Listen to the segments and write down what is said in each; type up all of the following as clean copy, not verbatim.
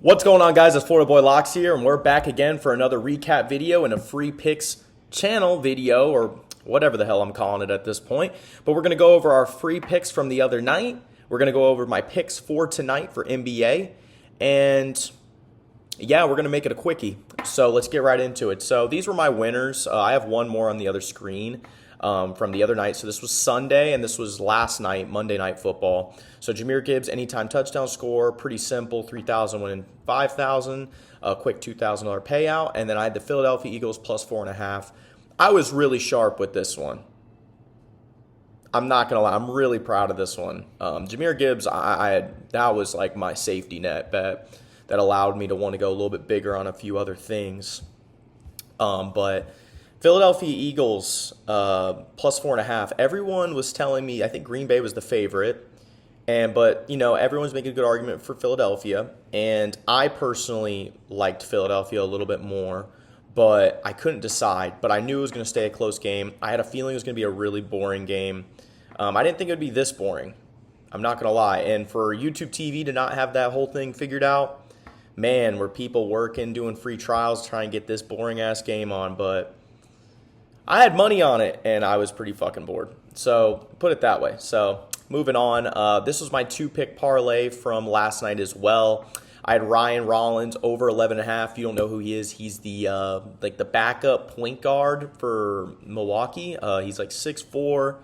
What's going on, guys? It's Florida Boy Locks here, and we're back again for another recap video and a free picks channel video, or whatever the hell I'm calling it at this point. But we're going to go over our free picks from the other night. We're going to go over my picks for tonight for NBA, and yeah, we're going to make it a quickie. So let's get right into it. So these were my winners. I have one more on the other screen from the other night. So this was Sunday, and this was last night, Monday Night Football. So Jahmyr Gibbs, anytime touchdown score, pretty simple, 3,000 winning 5,000, a quick $2,000 payout. And then I had the Philadelphia Eagles plus 4.5. I was really sharp with this one. I'm not going to lie, I'm really proud of this one. Jahmyr Gibbs, that was like my safety net bet that allowed me to want to go a little bit bigger on a few other things. But Philadelphia Eagles plus 4.5. Everyone was telling me, I think Green Bay was the favorite. But everyone's making a good argument for Philadelphia. And I personally liked Philadelphia a little bit more, but I couldn't decide. But I knew it was going to stay a close game. I had a feeling it was going to be a really boring game. I didn't think it would be this boring. I'm not going to lie. And for YouTube TV to not have that whole thing figured out, man, were people working, doing free trials, trying to get this boring-ass game on. But I had money on it, and I was pretty fucking bored. So put it that way. So moving on, this was my two-pick parlay from last night as well. I had Ryan Rollins over 11.5. If you don't know who he is, he's the the backup point guard for Milwaukee. He's like 6'4".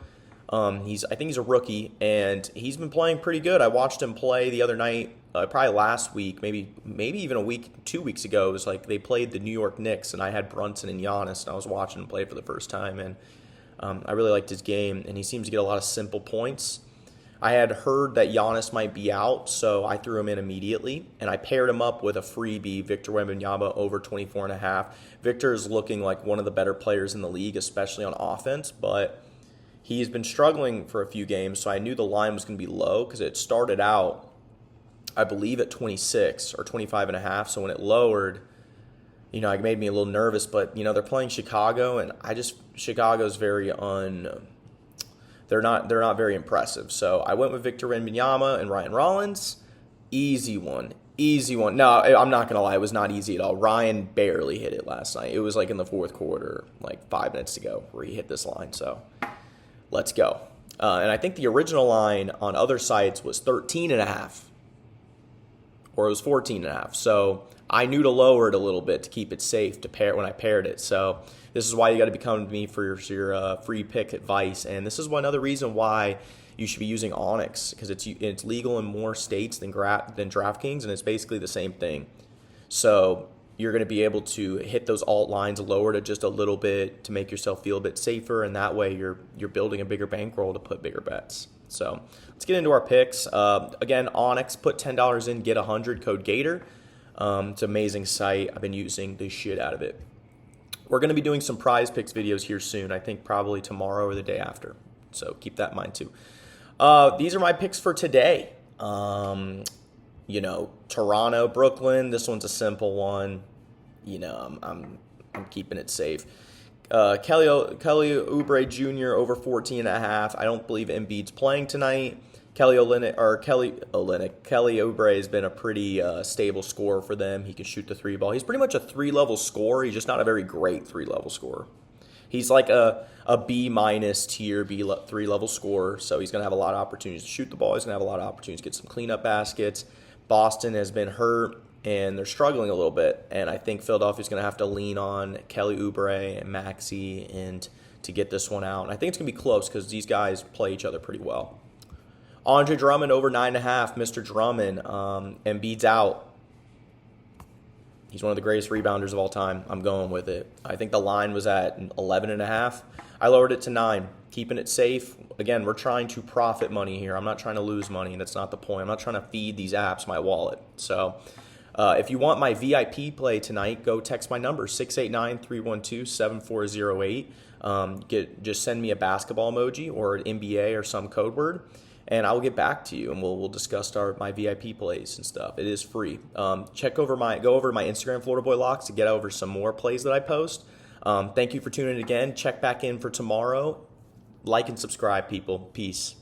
I think he's a rookie, and he's been playing pretty good. I watched him play the other night, probably last week, maybe even 2 weeks ago. It was like they played the New York Knicks, and I had Brunson and Giannis, and I was watching him play for the first time, and I really liked his game, and he seems to get a lot of simple points. I had heard that Giannis might be out, so I threw him in immediately, and I paired him up with a freebie, Victor Wembanyama over 24.5. Victor is looking like one of the better players in the league, especially on offense, but he's been struggling for a few games, so I knew the line was going to be low because it started out, I believe, at 26 or 25.5. So when it lowered, it made me a little nervous. But they're playing Chicago, and Chicago's they're not very impressive. So I went with Victor Wembanyama and Ryan Rollins. Easy one. No, I'm not gonna lie, it was not easy at all. Ryan barely hit it last night. It was like in the fourth quarter, like 5 minutes to go, where he hit this line. So let's go. And I think the original line on other sites was 13.5. Or it was 14.5. So I knew to lower it a little bit to keep it safe to pair when I paired it. So this is why you got to come to me for your free pick advice. And this is another reason why you should be using Onyx, because it's legal in more states than DraftKings, and it's basically the same thing. So you're going to be able to hit those alt lines lowered just a little bit to make yourself feel a bit safer, and that way you're building a bigger bankroll to put bigger bets. So let's get into our picks. Again, Onyx, put $10 in, get 100, code GATOR. It's an amazing site. I've been using the shit out of it. We're going to be doing some prize picks videos here soon. I think probably tomorrow or the day after. So keep that in mind too. These are my picks for today. Toronto, Brooklyn. This one's a simple one. I'm keeping it safe. Kelly Oubre Jr. over 14.5. I don't believe Embiid's playing tonight. Kelly Oubre has been a pretty stable scorer for them. He can shoot the three ball. He's pretty much a three-level scorer. He's just not a very great three-level scorer. He's like a B- tier, three-level scorer, so he's going to have a lot of opportunities to shoot the ball. He's going to have a lot of opportunities to get some cleanup baskets. Boston has been hurt, and they're struggling a little bit, and I think Philadelphia's going to have to lean on Kelly Oubre and Maxey to get this one out. And I think it's going to be close because these guys play each other pretty well. Andre Drummond over 9.5. Mr. Drummond, Embiid's out. He's one of the greatest rebounders of all time. I'm going with it. I think the line was at 11.5. I lowered it to 9, keeping it safe. Again, we're trying to profit money here. I'm not trying to lose money. That's not the point. I'm not trying to feed these apps my wallet. So if you want my VIP play tonight, go text my number, 689-312-7408. Just send me a basketball emoji or an NBA or some code word, and I'll get back to you, and we'll discuss my VIP plays and stuff. It is free. Go over to my Instagram, Florida Boy Locks, to get over some more plays that I post. Thank you for tuning in again. Check back in for tomorrow. Like and subscribe, people. Peace.